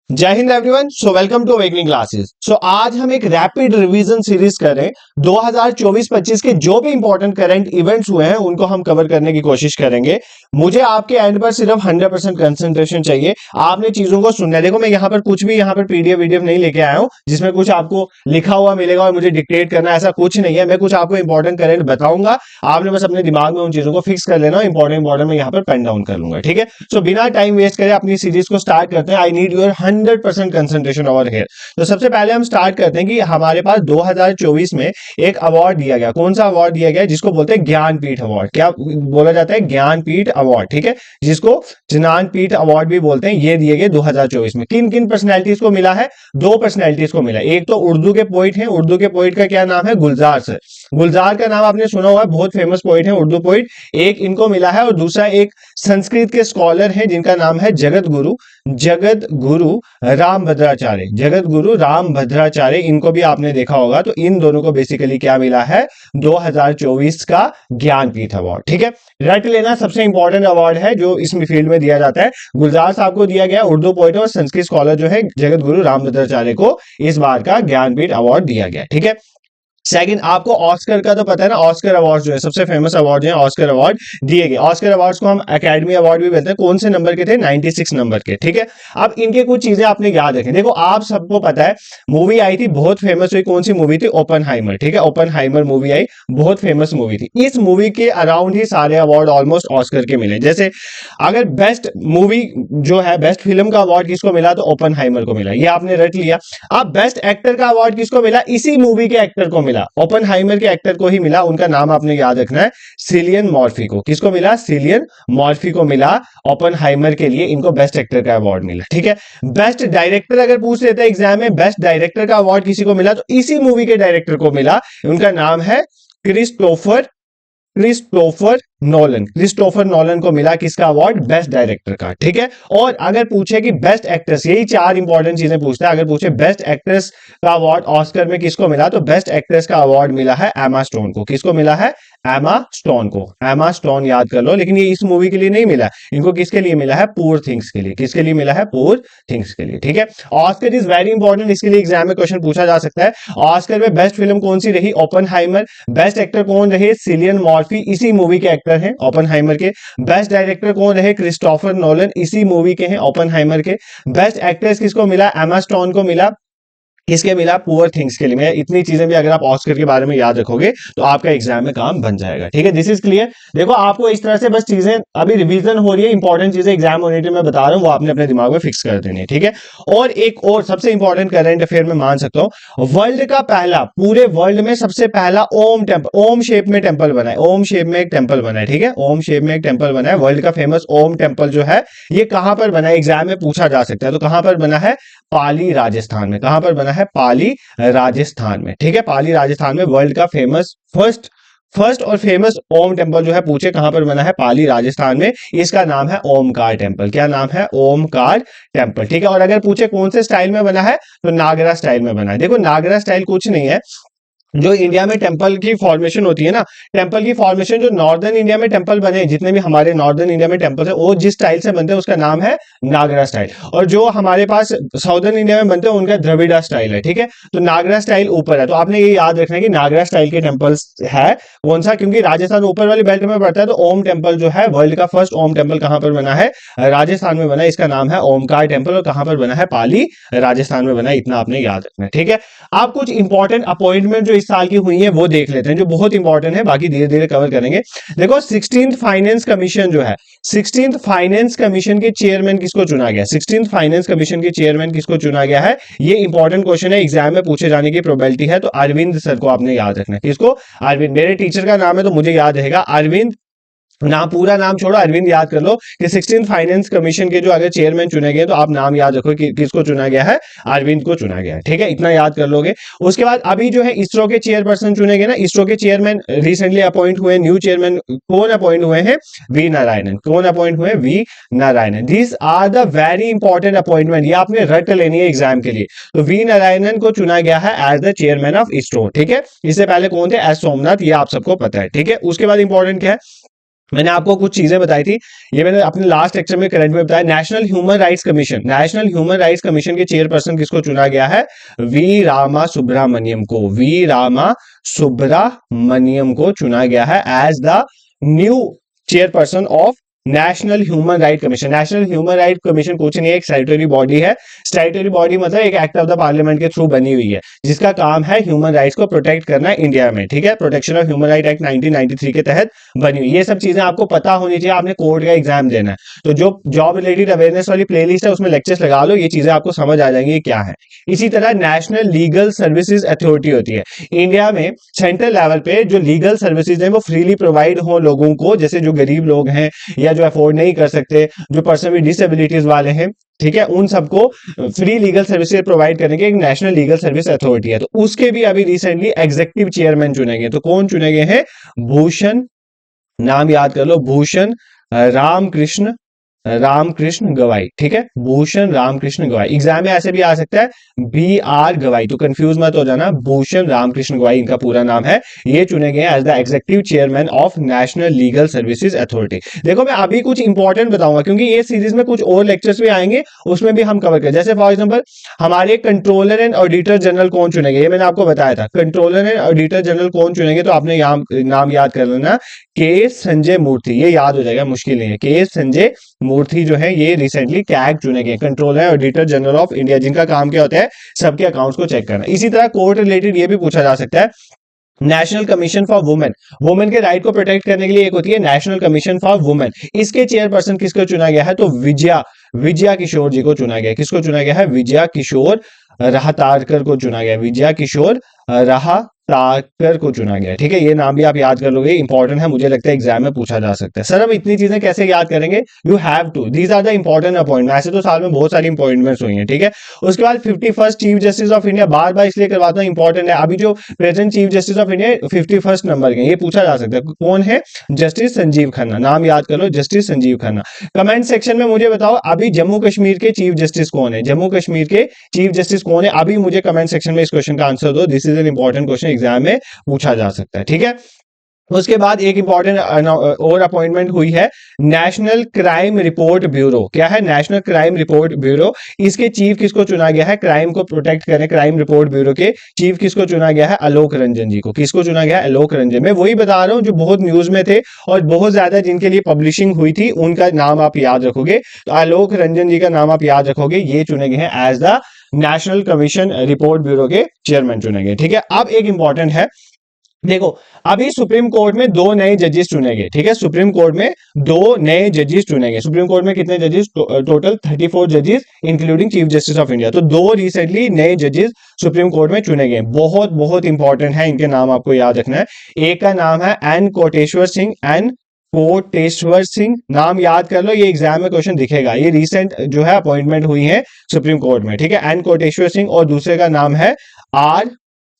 जय Hind everyone. So welcome to awakening classes. So आज हम एक रैपिड रिवीजन सीरीज कर रहे हैं। 2024-25 के जो भी इंपॉर्टेंट करंट इवेंट्स हुए हैं उनको हम कवर करने की कोशिश करेंगे। मुझे आपके एंड पर सिर्फ 100% कंसंट्रेशन चाहिए। आपने चीजों को सुनना है। देखो, मैं यहाँ पर कुछ भी यहाँ पर पीडीएफ वीडीएफ नहीं लेके आया हूँ जिसमें कुछ आपको लिखा हुआ मिलेगा और मुझे डिक्टेट करना है, ऐसा कुछ नहीं है। मैं कुछ आपको इंपॉर्टेंट करंट बताऊंगा, आपने बस अपने दिमाग में उन चीजों को फिक्स कर लेना। इंपॉर्टेंट मैं यहाँ पर पेन डाउन कर लूंगा, ठीक है। सो बिना टाइम वेस्ट करे अपनी सीरीज को स्टार्ट करते हैं। I need your 100% concentration over here. तो सबसे पहले हम स्टार्ट करते हैं कि हमारे पास 2024 में एक अवार्ड दिया गया। कौन सा अवार्ड दिया गया? जिसको बोलते हैं ज्ञानपीठ अवार्ड। क्या बोला जाता है? ज्ञानपीठ अवार्ड, ठीक है, जिसको ज्ञानपीठ अवार्ड भी बोलते हैं। ये दिए गए 2024 में। किन किन पर्सनैलिटीज को मिला है? दो पर्सनैलिटीज को मिला। एक तो उर्दू के पोइट हैं। उर्दू के पोइट का क्या नाम है? गुलजार सर। गुलजार का नाम आपने सुना होगा, बहुत फेमस पोइट है, उर्दू पोइट। एक इनको मिला है और दूसरा एक संस्कृत के स्कॉलर है जिनका नाम है जगत गुरु राम भद्राचार्य। जगत गुरु राम भद्राचार्य, इनको भी आपने देखा होगा। तो इन दोनों को बेसिकली क्या मिला है? 2024 का ज्ञानपीठ अवार्ड, ठीक है। रट लेना, सबसे इंपॉर्टेंट अवार्ड है जो इस फील्ड में दिया जाता है। गुलजार साहब को दिया गया, उर्दू पोइट और संस्कृत स्कॉलर जो है जगत गुरु राम भद्राचार्य को इस बार का ज्ञानपीठ अवार्ड दिया गया, ठीक है। सेकंड, आपको ऑस्कर का तो पता है ना। ऑस्कर अवार्ड जो है सबसे फेमस अवार्ड है। ऑस्कर अवार्ड दिए गए। ऑस्कर अवार्ड्स को हम एकेडमी अवार्ड भी बोलते हैं। कौन से नंबर के थे? 96 नंबर के, ठीक है। अब इनके कुछ चीजें आपने याद रखें। देखो, आप सबको पता है मूवी आई थी, बहुत फेमस हुई। कौन सी मूवी थी? ओपनहाइमर, ठीक है। ओपनहाइमर मूवी आई, बहुत फेमस मूवी थी। इस मूवी के अराउंड ही सारे अवार्ड ऑलमोस्ट ऑस्कर के मिले। जैसे अगर बेस्ट मूवी जो है, बेस्ट फिल्म का अवार्ड किसको मिला? तो ओपनहाइमर को मिला। ये आपने रट लिया। अब बेस्ट एक्टर का अवार्ड किसको मिला? इसी मूवी के एक्टर को मिला। ओपनहाइमर के एक्टर को ही मिला। उनका नाम आपने याद रखना है, सिलियन मॉर्फी को। किसको मिला? सिलियन मॉर्फी को मिला। ओपनहाइमर के लिए इनको बेस्ट एक्टर का अवार्ड मिला, ठीक है। बेस्ट डायरेक्टर अगर पूछ लेते हैं एग्जाम में, बेस्ट डायरेक्टर का अवार्ड किसी को मिला? तो इसी मूवी के डायरेक्टर को मिला। उनका नाम है क्रिस्टोफर नोलन। क्रिस्टोफर नोलन को मिला किसका अवार्ड? बेस्ट डायरेक्टर का, ठीक है। और अगर पूछे कि बेस्ट एक्ट्रेस, यही चार इंपॉर्टेंट चीजें पूछता है। अगर पूछे बेस्ट एक्ट्रेस का अवार्ड ऑस्कर में किसको मिला, तो बेस्ट एक्ट्रेस का अवार्ड मिला है एमा स्टोन को। किसको मिला है? एमा स्टोन को। एमा स्टोन याद कर लो। लेकिन ये इस मूवी के लिए नहीं मिला। इनको किसके लिए मिला है? पुअर थिंग्स के लिए। किसके लिए मिला है? पुअर थिंग्स के लिए, ठीक है। ऑस्कर इज वेरी इंपॉर्टेंट, इसके लिए एग्जाम में क्वेश्चन पूछा जा सकता है। ऑस्कर में बेस्ट फिल्म कौन सी रही? ओपनहाइमर। बेस्ट एक्टर कौन रहे? सिलियन मॉर्फी, इसी मूवी के एक्टर हैं ओपनहाइमर के। बेस्ट डायरेक्टर कौन रहे? क्रिस्टोफर नोलन, इसी मूवी के हैं ओपनहाइमर के। बेस्ट एक्ट्रेस किसको मिला? एमा स्टोन को मिला। किसके मिला? पुअर थिंग्स के लिए। मैं इतनी चीजें भी अगर आप ऑस्कर के बारे में याद रखोगे तो आपका एग्जाम में काम बन जाएगा, ठीक है। This is clear. देखो, आपको इस तरह से बस चीजें अभी रिवीजन हो रही है। इंपॉर्टेंट चीजें एग्जाम ओरिएंटेड में बता रहा हूं, वो आपने अपने दिमाग में फिक्स कर देनी है, ठीक है। और एक और सबसे इंपॉर्टेंट करंट अफेयर में मान सकता हूं, वर्ल्ड का पहला, पूरे वर्ल्ड में सबसे पहला ओम टेम्पल, ओम शेप में टेम्पल बना है। ओम शेप में एक टेम्पल बना है, ठीक है। ओम शेप में एक टेम्पल बना है। वर्ल्ड का फेमस ओम टेम्पल जो है, ये कहां पर बना है? एग्जाम में पूछा जा सकता है। तो कहां पर बना है? पाली, राजस्थान में। कहां पर बना है? पाली, राजस्थान में, ठीक है। पाली, राजस्थान में वर्ल्ड का फेमस फर्स्ट और फेमस ओम टेम्पल जो है, पूछे कहां पर बना है? पाली, राजस्थान में। इसका नाम है ओमकार टेम्पल। क्या नाम है? ओमकार टेम्पल, ठीक है। और अगर पूछे कौन से स्टाइल में बना है, तो नागरा स्टाइल में बना है। देखो, नागरा स्टाइल कुछ नहीं है, जो इंडिया में टेम्पल की फॉर्मेशन होती है ना, टेम्पल की फॉर्मेशन जो नॉर्दर्न इंडिया में टेम्पल बने, जितने भी हमारे नॉर्दर्न इंडिया में टेम्पल है, वो जिस स्टाइल से बनते हैं उसका नाम है नागरा स्टाइल। और जो हमारे पास साउदर्न इंडिया में बनते हैं उनका द्रविड़ा स्टाइल है, ठीक है। तो नागरा स्टाइल ऊपर है, तो आपने ये याद रखना है कि नागरा स्टाइल के टेम्पल्स है कौन सा, क्योंकि राजस्थान ऊपर वाली बेल्ट में पड़ता है। तो ओम टेम्पल जो है, वर्ल्ड का फर्स्ट ओम टेम्पल कहां पर बना है? राजस्थान में बना है। इसका नाम है ओमकार टेम्पल। और कहां पर बना है? पाली, राजस्थान में बना है। इतना आपने याद रखना है, ठीक है। आप कुछ इंपॉर्टेंट अपॉइंटमेंट जो इस साल की हुई है वो देख लेते हैं, जो बहुत इंपॉर्टेंट है। बाकी धीरे धीरे कवर करेंगे। देखो, 16th फाइनेंस कमीशन जो है, 16th फाइनेंस कमीशन के चेयरमैन किसको चुना गया? 16th फाइनेंस कमीशन के चेयरमैन किसको चुना गया है? ये इंपॉर्टेंट क्वेश्चन है, एग्जाम में पूछे जाने की प्रोबेबिलिटी है। तो अरविंद सर को आपने याद रखना है। किसको? अरविंद। मेरे टीचर का नाम है तो मुझे याद रहेगा अरविंद। नाम, पूरा नाम छोड़ो, अरविंद याद कर लो कि 16th फाइनेंस कमीशन के जो अगर चेयरमैन चुने गए तो आप नाम याद रखो कि किसको चुना गया है? अरविंद को चुना गया है, ठीक है। इतना याद कर लोगे। उसके बाद अभी जो है इसरो के चेयरपर्सन चुने गए ना, इसरो के चेयरमैन रिसेंटली अपॉइंट हुए। न्यू चेयरमैन कौन अपॉइंट हुए हैं? वी नारायणन। कौन अपॉइंट हुए? V Narayanan. These are the very important appointment, ये आपने रट लेनी है एग्जाम के लिए। तो वी नारायणन को चुना गया है as the chairman of ISRO, ठीक है। इससे पहले कौन थे? एस सोमनाथ, ये आप सबको पता है, ठीक है। उसके बाद इंपॉर्टेंट क्या है? मैंने आपको कुछ चीजें बताई थी, ये मैंने अपने लास्ट लेक्चर में करंट में बताया। National human rights commission, national human rights commission के चेयरपर्सन किसको चुना गया है? वी रामा सुब्रमण्यम को, वी रामा सुब्रमण्यम को चुना गया है as the new chairperson of national human right commission. National human right commission कुछ नहीं, एक स्टैट्यूटरी बॉडी है। स्टैट्यूटरी बॉडी मतलब एक एक्ट ऑफ द पार्लियामेंट के थ्रू बनी हुई है, जिसका काम है ह्यूमन राइट्स को प्रोटेक्ट करना इंडिया में, ठीक है। Protection of human right act 1993 के तहत बनी हुई। ये सब चीजें आपको पता होनी चाहिए, आपने कोर्ट का एग्जाम देना है तो जो जॉब रिलेटेड अवेयरनेस वाली प्लेलिस्ट है उसमें लेक्चर्स लगा लो, ये चीजें आपको समझ आ जाएंगी क्या है। इसी तरह नेशनल लीगल सर्विसेज अथॉरिटी होती है इंडिया में। सेंट्रल लेवल पे जो लीगल सर्विसेज हैं वो फ्रीली प्रोवाइड हो लोगों को, जैसे जो गरीब लोग हैं या जो अफोर्ड नहीं कर सकते, जो पर्सन विद डिसेबिलिटीज वाले हैं, ठीक है, उन सबको फ्री लीगल सर्विसेज प्रोवाइड करने के एक नेशनल लीगल सर्विस अथॉरिटी है। तो उसके भी अभी रिसेंटली एग्जीक्यूटिव चेयरमैन चुने गए। तो कौन चुने गए हैं? भूषण, नाम याद कर लो, भूषण रामकृष्ण गवाई, ठीक है, भूषण रामकृष्ण गवाई। एग्जाम में ऐसे भी आ सकता है BR गवाई, तो कंफ्यूज मत हो जाना, भूषण रामकृष्ण गवाई इनका पूरा नाम है। ये चुने गए as the executive chairman of national legal services authority. देखो मैं अभी कुछ इंपॉर्टेंट बताऊंगा क्योंकि ये सीरीज में कुछ और लेक्चर्स भी आएंगे, उसमें भी हम कवर करें। जैसे फॉर एग्जाम्पल हमारे कंट्रोलर एंड ऑडिटर जनरल कौन चुनेंगे, ये मैंने आपको बताया था। कंट्रोलर एंड ऑडिटर जनरल कौन चुनेंगे, तो आपने नाम याद कर लेना, के संजय मूर्ति, ये याद हो जाएगा, मुश्किल नहीं है। के संजय मूर्ति जो है ये रिसेंटली कैग चुने गए, controller auditor general of India, जिनका काम क्या होता है? सबके अकाउंट्स को चेक करना। इसी तरह कोर्ट रिलेटेड ये भी पूछा जा सकता है, national commission for women, women के राइट को प्रोटेक्ट करने के लिए एक होती है नेशनल कमीशन फॉर वुमेन। इसके चेयरपर्सन किसको चुना गया है? तो विजया किशोर जी को चुना गया। किसको चुना गया है? विजया किशोर राहतारकर को चुना गया, विजया किशोर राहतारकर को चुना गया, ठीक है। ये नाम भी आप याद कर लोगे, इंपॉर्टेंट है, मुझे लगता है एग्जाम में पूछा जा सकता है। सर हम इतनी चीजें कैसे याद करेंगे? You have to, these are the important appointment. ऐसे तो साल में बहुत सारी अपॉइंटमेंट्स हुई हैं, ठीक है। उसके बाद 51st chief justice of India, बार बार इसलिए करवाता हूं, इंपॉर्टेंट है। अभी जो present chief justice of India 51st number के, ये पूछा जा सकता है कौन है? जस्टिस संजीव खन्ना, नाम याद कर लो, justice Sanjiv Khanna. Comment section में मुझे बताओ अभी जम्मू कश्मीर के चीफ जस्टिस कौन है? जम्मू कश्मीर के चीफ जस्टिस कौन है? अभी मुझे कमेंट सेक्शन में इस क्वेश्चन का आंसर दो। This is an important question, exam में पूछा जा सकता है, ठीक है। उसके बाद एक इंपॉर्टेंट और अपॉइंटमेंट हुई है नेशनल क्राइम रिपोर्ट ब्यूरो। क्या है? National crime report bureau. इसके चीफ किसको चुना गया है? क्राइम को प्रोटेक्ट करें, क्राइम रिपोर्ट ब्यूरो के चीफ किसको चुना गया है? आलोक रंजन जी को। किसको चुना गया है? आलोक रंजन। मैं वही बता रहा हूं जो बहुत न्यूज में थे और बहुत ज्यादा जिनके लिए पब्लिशिंग हुई थी, उनका नाम आप याद रखोगे। तो आलोक रंजन जी का नाम आप याद रखोगे, ये चुने गए हैं as the national commission report bureau के चेयरमैन चुने गए, ठीक है। अब एक इंपॉर्टेंट है, देखो अभी सुप्रीम कोर्ट में 2 नए जजेस चुने गए, ठीक है। सुप्रीम कोर्ट में 2 नए जजेस चुने गए। सुप्रीम कोर्ट में कितने जजेस? टोटल 34 जजेस including chief justice of India. तो 2 रिसेंटली नए जजेस सुप्रीम कोर्ट में चुने गए, बहुत बहुत इंपॉर्टेंट है, इनके नाम आपको याद रखना है। एक का नाम है एन कोटेश्वर सिंह, नाम याद कर लो, ये एग्जाम में क्वेश्चन दिखेगा। ये रिसेंट जो है अपॉइंटमेंट हुई है सुप्रीम कोर्ट में, ठीक है। एन कोटेश्वर सिंह, और दूसरे का नाम है आर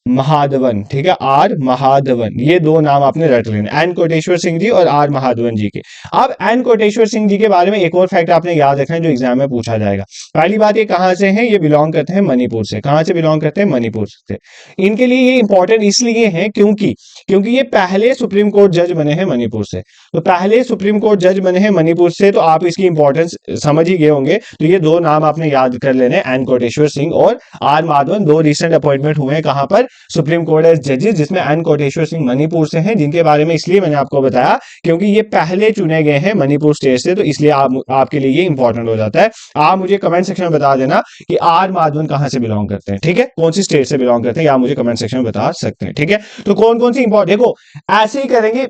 महाधवन, ठीक है, आर महाधवन। ये 2 नाम आपने रट लेना, एन कोटेश्वर सिंह जी और आर महाधवन जी के। अब एन कोटेश्वर सिंह जी के बारे में एक और फैक्ट आपने याद रखना है जो एग्जाम में पूछा जाएगा। पहली बात, ये कहां से हैं? ये बिलोंग करते हैं मणिपुर से। कहां से बिलोंग करते हैं? मणिपुर से। इनके लिए ये इंपॉर्टेंट इसलिए है क्योंकि ये पहले सुप्रीम कोर्ट जज बने हैं मणिपुर से। तो पहले सुप्रीम कोर्ट जज बने हैं मणिपुर से, तो आप इसकी इंपॉर्टेंस समझ ही गए होंगे। तो ये 2 नाम आपने याद कर लेने, एन कोटेश्वर सिंह और आर महाधवन। 2 रिसेंट अपॉइंटमेंट हुए हैं कहां पर? सुप्रीम कोर्ट एज जजेस, जिसमें एन कोटेश्वर सिंह मणिपुर से हैं, जिनके बारे में इसलिए मैंने आपको बताया क्योंकि ये पहले चुने गए हैं मणिपुर स्टेट से, तो इसलिए आपके लिए ये इंपॉर्टेंट हो जाता है। आप मुझे कमेंट सेक्शन में बता देना कि आर महाधवन कहां से बिलोंग करते हैं, ठीक है, कौन सी स्टेट से बिलोंग करते हैं, या मुझे कमेंट सेक्शन में बता सकते हैं, ठीक है। तो कौन कौन सी इंपॉर्टेंट, देखो ऐसे ही करेंगे,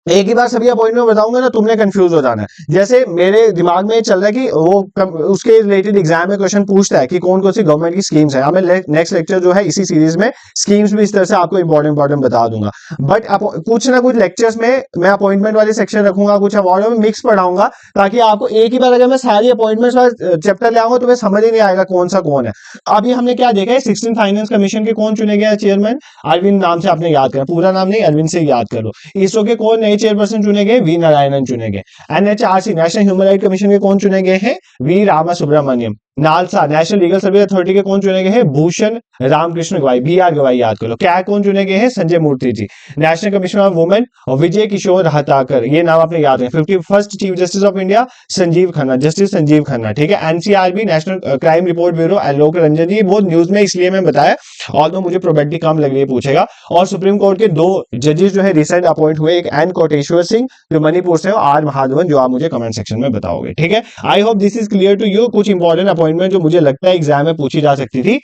एक ही बार सभी अपॉइंटमेंट बताऊंगा ना, तुमने कंफ्यूज हो जाना है। जैसे मेरे दिमाग में चल रहा है कि वो उसके रिलेटेड एग्जाम में क्वेश्चन पूछता है कि कौन कौन सी गवर्नमेंट की स्कीम्स है। मैं नेक्स्ट लेक्चर जो है इसी सीरीज में स्कीम्स भी इस तरह से आपको इंपॉर्टेंट बता दूंगा। बट कुछ ना कुछ लेक्चर्स में मैं अपॉइंटमेंट वाले सेक्शन रखूंगा, कुछ अवार्ड में मिक्स पढ़ाऊंगा, ताकि आपको एक ही बार अगर मैं सारी अपॉइंटमेंट्स वाले चैप्टर ले आऊंगा तो मैं समझ ही नहीं आएगा कौन सा कौन है। अभी हमने क्या देखा है, 16 फाइनेंस कमीशन के कौन चुने गए चेयरमैन? अरविंद नाम से आपने याद करना, पूरा नाम नहीं, अरविंद से याद कर लो। इसरो के कौन नए चेयरपर्सन चुने गए? वी नारायणन चुने गए। NHRC national human right commission के कौन चुने गए हैं? V Rama Subramanyam. NALSA national legal service authority के कौन चुने गए हैं? भूषण रामकृष्ण गवाई, BR गवाई याद कर लो। क्या कौन चुने गए हैं? संजय मूर्ति जी। नेशनल कमीशन ऑफ वुमेन और विजय किशोर हताकर, ये नाम आपने याद रखें। 51st chief justice of India Sanjiv Khanna, justice Sanjiv Khanna, ठीक है। NCRB national crime report bureau Alok Ranjan ji, वो न्यूज में इसलिए मैं बताया और तो मुझे प्रोबेबिलिटी कम लग रही है पूछेगा। और सुप्रीम कोर्ट के 2 जजेस जो है रिसेंट अपॉइंट हुए, एक एन कोटेश्वर सिंह जो मणिपुर से, और आर महाधवन जो आप मुझे कमेंट सेक्शन में बताओगे, ठीक है। I hope this is clear to you. कुछ इंपॉर्टेंट अपॉइंटमेंट जो मुझे लगता है एग्जाम में पूछी जा सकती थी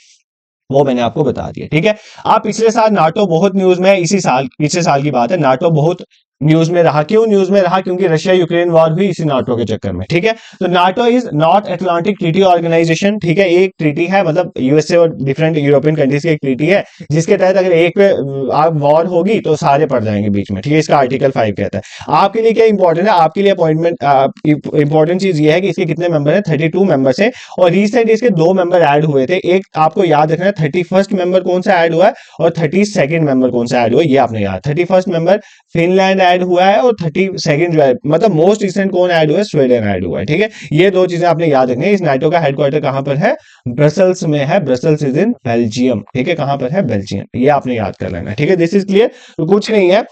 वो मैंने आपको बता दिया, ठीक है। आप पिछले साल नाटो बहुत न्यूज में है, इसी साल पिछले साल की बात है, नाटो बहुत न्यूज में रहा। क्यों न्यूज में रहा? क्योंकि रशिया यूक्रेन वॉर हुई इसी नाटो के चक्कर में, ठीक है। तो NATO is North Atlantic Treaty Organization, ठीक है। एक ट्रीटी है, मतलब यूएसए और डिफरेंट यूरोपियन कंट्रीज की एक ट्रीटी है, जिसके तहत अगर एक पे वॉर होगी तो सारे पड़ जाएंगे बीच में, ठीक है। इसका आर्टिकल 5 कहता है। आपके लिए क्या इंपॉर्टेंट है? आपके लिए अपॉइंटमेंट इंपॉर्टेंट चीज ये है कि इसके कितने मेंबर है? 32 मेंबर्स है, और रिसेंट इसके 2 मेंबर ऐड हुए थे। एक आपको याद रखना है 31st मेंबर कौन सा ऐड हुआ है और 32nd मेंबर कौन सा ऐड हुआ है, ये आपने याद। 31st मेंबर फिनलैंड ऐड हुआ है और 32nd जो है, मतलब मोस्ट रिसेंट कौन ऐड हुआ है? स्वीडन ऐड हुआ है, ठीक है। ये 2 चीजें आपने याद रखनी है। इस नाटो का हेडक्वार्टर कहां पर है? ब्रसल्स में है। ब्रसल्स इज इन बेल्जियम, ठीक है। कहां पर है? बेल्जियम। ये आपने याद कर लेना है, ठीक है। This is clear. तो कुछ नहीं है,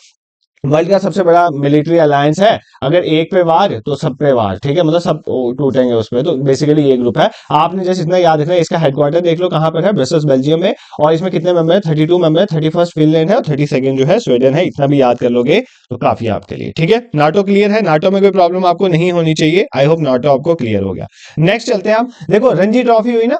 वर्ल्ड का सबसे बड़ा मिलिट्री अलायंस है। अगर एक पे वार तो सब पे वार, ठीक है, मतलब सब टूटेंगे उसमें। तो बेसिकली ये ग्रुप है। आपने जैसे इतना याद रखना है, इसका हेडक्वार्टर देख लो कहां पर है? ब्रसल्स बेल्जियम में। और इसमें कितने मेंबर है? 32 मेंबर है। 31st फिनलैंड है और 32nd जो है स्वीडन है। इतना भी याद कर लोगे तो काफी आपके लिए, ठीक है। नाटो क्लियर है, नाटो में कोई प्रॉब्लम आपको नहीं होनी चाहिए। आई होप नाटो आपको क्लियर हो गया। नेक्स्ट चलते हैं हम। देखो रणजी ट्रॉफी हुई ना,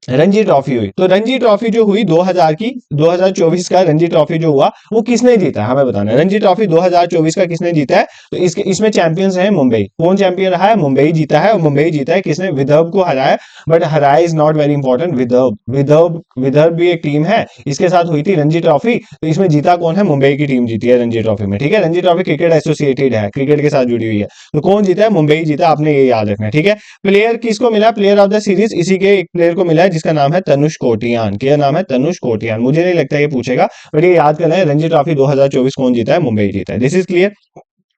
रणजी ट्रॉफी हुई, तो रणजी ट्रॉफी जो हुई 2000 की, 2024 का रणजी ट्रॉफी जो हुआ वो किसने जीता है? हमें बताना है। रणजी ट्रॉफी 2024 का किसने जीता है? तो इसमें चैंपियंस है मुंबई। कौन चैंपियन रहा है? मुंबई जीता है। और मुंबई जीता है किसने? विदर्भ को हराया। बट हराया is not very important. Vidarbha भी एक टीम है, इसके साथ हुई थी रणजी ट्रॉफी। तो इसमें जीता कौन है? मुंबई की टीम जीती है रणजी ट्रॉफी में, ठीक है। रणजी ट्रॉफी क्रिकेट एसोसिएटेड है, क्रिकेट के साथ जुड़ी हुई है। तो कौन जीता है? मुंबई जीता। आपने ये याद रखना है, ठीक है। प्लेयर किसको मिला? प्लेयर ऑफ द सीरीज इसी के एक प्लेयर को मिला है जिसका नाम है तनुष कोटियान। क्या नाम है? तनुष कोटियान। मुझे नहीं लगता ये पूछेगा, बट ये याद करना है। रणजी ट्रॉफी 2024 कौन जीता है? मुंबई जीता है। This is clear.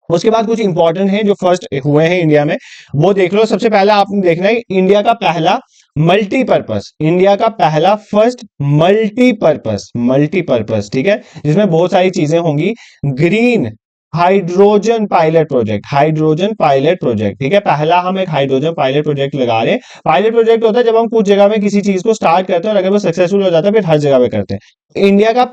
उसके बाद कुछ इंपॉर्टेंट है जो फर्स्ट हुए हैं इंडिया में, वो देख लो। सबसे पहला आपने देखना है इंडिया का पहला मल्टीपर्पस, इंडिया का पहला फर्स्ट मल्टीपर्पस, ठीक है, जिसमें बहुत सारी चीजें होंगी। Green hydrogen pilot project, hydrogen pilot project, ठीक है। पहला हम एक हाइड्रोजन पायलट प्रोजेक्ट लगा रहे हैं। पायलट प्रोजेक्ट होता है जब हम कुछ जगह में किसी चीज को स्टार्ट करते हैं और अगर वो सक्सेसफुल हो जाता है फिर हर जगह पे करते हैं। इंडिया का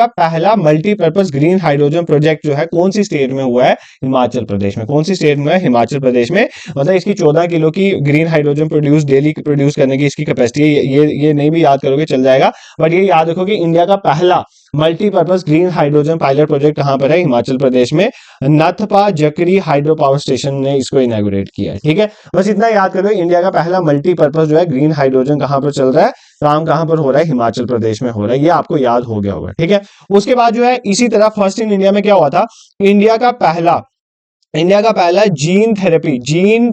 पहला मल्टीपर्पस ग्रीन हाइड्रोजन प्रोजेक्ट जो है कौन सी स्टेट में हुआ है? हिमाचल प्रदेश में। कौन सी स्टेट में है? हिमाचल प्रदेश में। मतलब इसकी 14 किलो की ग्रीन हाइड्रोजन डेली प्रोड्यूस करने की इसकी कैपेसिटी है। ये नहीं भी याद करोगे चल जाएगा, बट ये याद रखो कि इंडिया का पहला multipurpose green hydrogen pilot project कहां पर है? हिमाचल प्रदेश में। नथपा जकरी हाइड्रो पावर स्टेशन ने इसको इनॉग्रेट किया है, ठीक है। बस इतना याद करो, इंडिया का पहला मल्टीपर्पस जो है ग्रीन हाइड्रोजन कहां पर चल रहा है? काम कहां पर हो रहा है? हिमाचल प्रदेश में हो रहा है। ये आपको याद हो गया होगा, ठीक है। उसके बाद जो है इसी तरह फर्स्ट इन इंडिया में क्या हुआ था? इंडिया का पहला जीन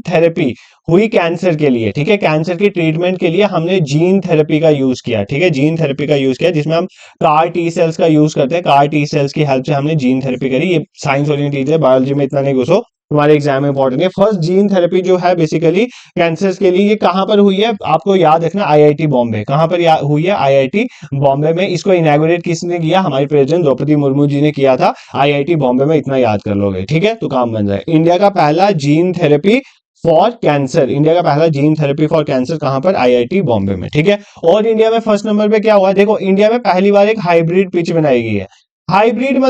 थेरेपी हुई कैंसर के लिए, ठीक है। कैंसर की ट्रीटमेंट के लिए हमने जीन थेरेपी का यूज किया, ठीक है। जीन थेरेपी का यूज किया जिसमें हम कार टी सेल्स का यूज करते हैं। कार टी सेल्स की हेल्प से हमने जीन थेरेपी करी। ये साइंस ओरिएंटेड चीज है, बायोलॉजी में इतना नहीं घुसो, तुम्हारे एग्जाम में इंपॉर्टेंट है। फर्स्ट जीन थेरेपी जो है बेसिकली कैंसर के लिए, ये कहां पर हुई है? आपको याद रखना, आईआईटी बॉम्बे। कहां पर हुई है? आईआईटी बॉम्बे में। इसको इनॉग्रेट किसने किया? हमारी प्रेसिडेंट द्रौपदी मुर्मू जी ने किया था आईआईटी बॉम्बे में। इतना याद कर लोगे, ठीक है, तो काम बन जाए। इंडिया का पहला gene therapy for cancer, India का पहला जीन थेरेपी फॉर कैंसर कहां पर? आईआईटी बॉम्बे में, ठीक है। और इंडिया में फर्स्ट नंबर पे क्या हुआ? देखो, इंडिया में पहली बार एक हाइब्रिड पिच बनाई गई है। हाइब्रिड का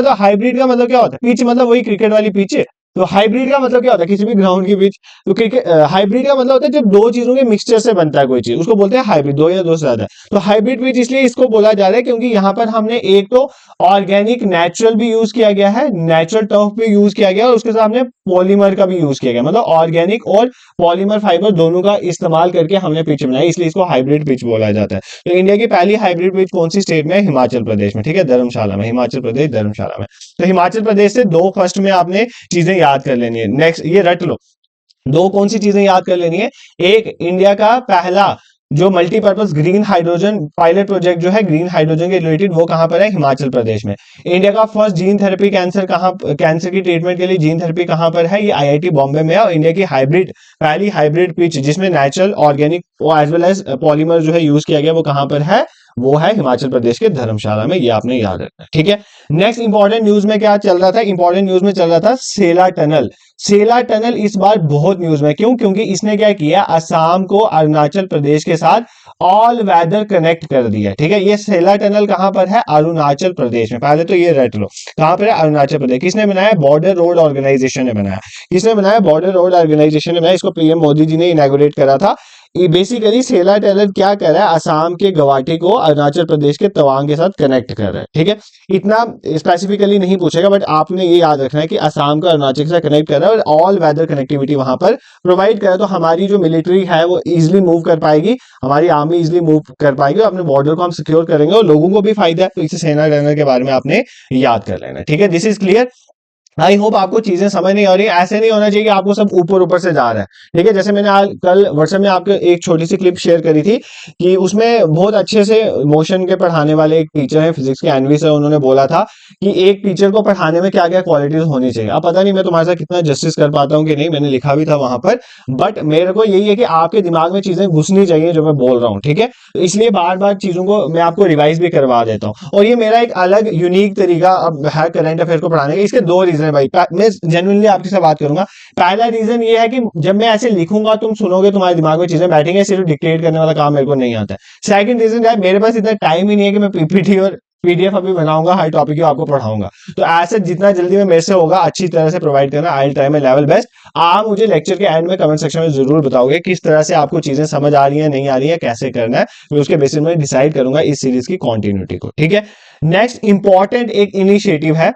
मतलब क्या होता है? पिच मतलब वही क्रिकेट वाली पिच है। तो हाइब्रिड का मतलब क्या होता है? किसी भी ग्राउंड की पिच। तो क्रिकेट हाइब्रिड का मतलब होता है जब दो चीजों के मिक्सचर से बनता है कोई चीज, उसको बोलते हैं हाइब्रिड। दो या दो से ज्यादा। तो हाइब्रिड पिच इसलिए इसको बोला जा रहा है क्योंकि यहाँ पर हमने एक तो ऑर्गेनिक नेचुरल भी यूज किया गया है, नेचुरल टर्फ भी यूज किया गया, और उसके साथ हमने पॉलीमर का भी यूज किया गया। मतलब ऑर्गेनिक और पॉलीमर फाइबर दोनों का इस्तेमाल करके हमने पिच बनाई, इसलिए इसको हाइब्रिड पिच बोला जाता है। तो इंडिया की पहली हाइब्रिड पिच कौन सी स्टेट में? हिमाचल प्रदेश में, ठीक है, धर्मशाला में। हिमाचल प्रदेश धर्मशाला में। तो हिमाचल प्रदेश से 2 फर्स्ट में आपने चीजें याद कर लेनी है। नेक्स्ट ये रट लो, 2 कौन सी चीजें याद कर लेनी है? एक, इंडिया का पहला जो multipurpose green hydrogen pilot project जो है ग्रीन हाइड्रोजन के रिलेटेड, वो कहां पर है? हिमाचल प्रदेश में। इंडिया का फर्स्ट जीन थेरेपी कैंसर की ट्रीटमेंट के लिए जीन थेरेपी कहां पर है? ये आईआईटी बॉम्बे में है। और इंडिया की पहली हाइब्रिड पिच जिसमें natural organic as well as polymer जो है यूज किया गया, वो कहां पर है? वो है हिमाचल प्रदेश के धर्मशाला में। ये आपने याद रखना है, ठीक है। नेक्स्ट इंपॉर्टेंट न्यूज में क्या चल रहा था? इंपॉर्टेंट न्यूज में चल रहा था सेला टनल। सेला टनल इस बार बहुत न्यूज में, क्यों? क्योंकि इसने क्या किया? असम को अरुणाचल प्रदेश के साथ ऑल वेदर कनेक्ट कर दिया, ठीक है। ये सेला टनल कहां पर है? अरुणाचल प्रदेश में। पहले तो ये रट लो, कहां पर है? अरुणाचल प्रदेश। किसने बनाया? बॉर्डर रोड ऑर्गेनाइजेशन ने बनाया। किसने बनाया? बॉर्डर रोड ऑर्गेनाइजेशन ने बनाया। इसको पीएम मोदी जी ने इनॉग्रेट करा था। ये बेसिकली सेला टनल क्या कर रहा है? असम के गुवाहाटी को अरुणाचल प्रदेश के तवांग के साथ कनेक्ट कर रहा है, ठीक है। इतना स्पेसिफिकली नहीं पूछेगा, बट आपने ये याद रखना है कि असम को अरुणाचल के साथ कनेक्ट कर रहा है और ऑल वेदर कनेक्टिविटी वहां पर प्रोवाइड कर रहा है। तो हमारी जो मिलिट्री है वो इजिली मूव कर पाएगी, हमारी आर्मी इजिली मूव कर पाएगी और अपने बॉर्डर को हम सिक्योर करेंगे और लोगों को भी फायदा है। तो इसे सेना टनल के बारे में आपने याद कर लेना, ठीक है। This is clear. I hope आपको चीजें समझ नहीं आ रही है। ऐसे नहीं होना चाहिए कि आपको सब ऊपर ऊपर से जा रहा है, ठीक है। जैसे मैंने आज कल व्हाट्सएप में आपको एक छोटी सी क्लिप शेयर करी थी कि उसमें बहुत अच्छे से मोशन के पढ़ाने वाले एक टीचर हैं, फिजिक्स के एनवी सर, उन्होंने बोला था कि एक टीचर को पढ़ाने में क्या क्या क्वालिटीज होनी चाहिए। अब पता नहीं मैं तुम्हारे साथ कितना जस्टिस कर पाता हूँ कि नहीं, मैंने लिखा भी था वहां पर, बट मेरे को यही है कि आपके दिमाग में चीजें घुसनी चाहिए जो मैं बोल रहा हूँ, ठीक है। तो इसलिए बार बार चीजों को मैं आपको रिवाइज भी करवा देता हूँ। और ये मेरा एक अलग यूनिक तरीका अब है करंट अफेयर को पढ़ाने का। इसके दो रीजन है भाई, मैं जेन्युइनली आपके साथ बात करूंगा। पहला रीजन ये है कि जब मैं ऐसे लिखूंगा, तुम सुनोगे, तुम्हारे दिमाग में चीजें बैठेंगे, सिर्फ डिक्टेट करने वाला काम मेरे को नहीं आता है। सेकंड रीजन है, मेरे पास इतना टाइम ही नहीं है कि मैं पीपीटी और पीडीएफ अभी बनाऊंगा, हर टॉपिक को आपको पढ़ाऊंगा। तो ऐसे जितना जल्दी में मेरे से होगा अच्छी तरह से प्रोवाइड करना, आई will try my level best. आप मुझे लेक्चर के एंड में कमेंट सेक्शन में जरूर बताओगे किस तरह से आपको चीजें समझ आ रही है, नहीं आ रही है, कैसे करना है। मैं उसके बेसिस में डिसाइड करूंगा इस सीरीज की कॉन्टिन्यूटी को, ठीक है। नेक्स्ट इंपॉर्टेंट एक इनिशिएटिव है